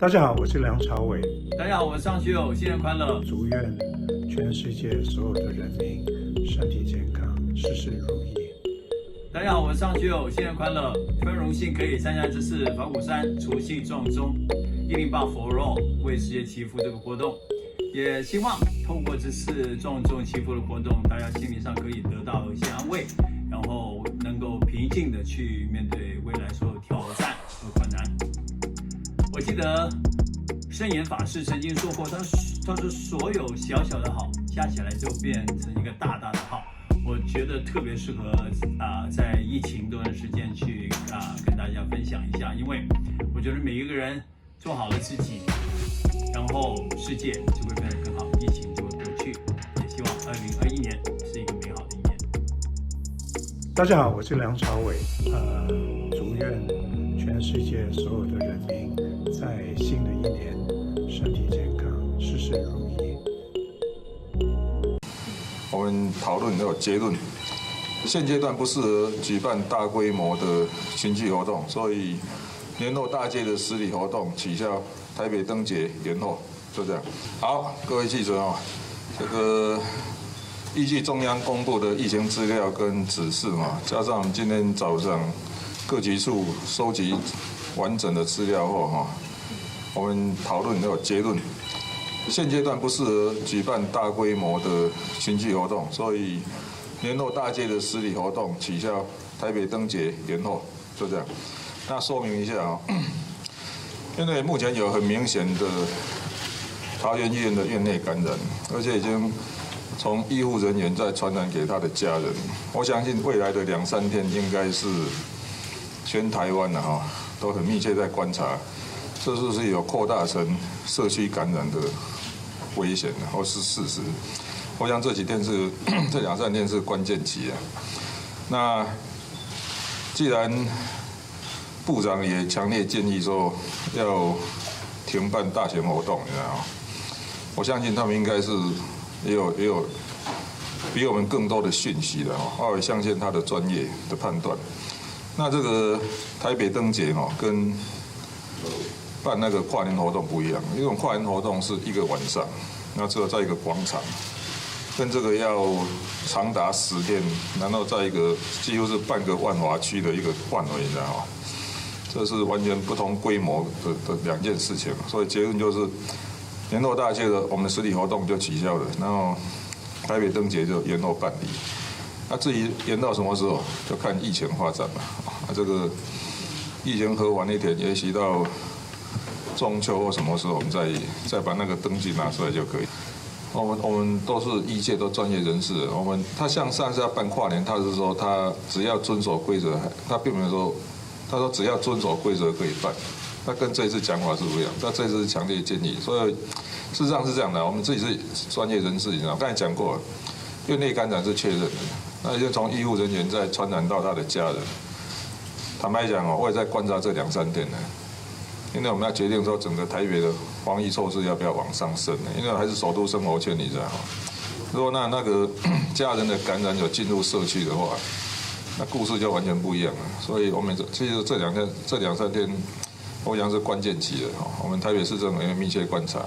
大家好，我是梁朝伟。大家好，我是尚学友，新年快乐！祝愿全世界所有的人民身体健康，事事如意。大家好，我是尚学友，新年快乐！非常荣幸可以参加这次法鼓山除夕撞钟108 for all 为世界祈福这个活动，也希望通过这次撞钟祈福的活动，大家心理上可以得到一些安慰，然后能够平静的去面对未来所有挑战和困难。我记得圣严法师曾经说过，他说所有小小的好加起来就变成一个大大的好。我觉得特别适合在疫情这段时间去跟大家分享一下，因为我觉得每一个人做好了自己，然后世界就会变得更好，疫情就会过去。也希望2021年是一个美好的一年。大家好，我是梁朝伟。祝愿全世界所有的人民在新的一年身体健康，事事如意。我们讨论要有结论，现阶段不适合举办大规模的群聚活动，所以年后大街的实体活动取消，台北灯节延后，就这样。好，各位记者哦，这个依据中央公布的疫情资料跟指示嘛，加上我们今天早上各局处收集完整的资料后哈，我们讨论要有结论。现阶段不适合举办大规模的群聚活动，所以年后大街的实体活动取消，台北灯节延后，就这样。那说明一下啊，因为目前有很明显的桃园医院的院内感染，而且已经从医护人员再传染给他的家人。我相信未来的2-3天应该是全台湾哈都很密切在观察，这是不是有扩大成社区感染的危险，或是事实？我想这几天是这2-3天是关键期啊。那既然部长也强烈建议说要停办大型活动，你知道吗？我相信他们应该是也有比我们更多的讯息的哦，我也相信他的专业的判断。那这个台北灯节哦，跟办那个跨年活动不一样，因为跨年活动是一个晚上，那只有在一个广场，跟这个要长达10天，然后在一个几乎是半个万华区的一个范围，你知道吗？这是完全不同规模的2件事情，所以结论就是年后大街的我们的实体活动就取消了，然后台北灯节就延后办理。那至于延到什么时候，就看疫情发展了。这个疫情和缓一点，也许到中秋或什么时候，我们再把那个登记拿出来就可以。我们都是医界都专业人士，他像上次要办跨年，他是说他只要遵守规则，他并没有说，他说只要遵守规则可以办，他跟这一次讲法是不一样，他这次是强烈建议，所以事实上是这样的，我们自己是专业人士，你知道，刚才讲过了，院内感染是确认的，那就从医护人员再传染到他的家人。坦白讲哦，我也在观察这2-3天呢。因为我们要决定说整个台北的防疫措施要不要往上升呢？因为还是首都生活圈，你知道吗？如果那个家人的感染有进入社区的话，那故事就完全不一样了。所以我们其实这2-3天，我想是关键期了哈。我们台北市政府要密切观察。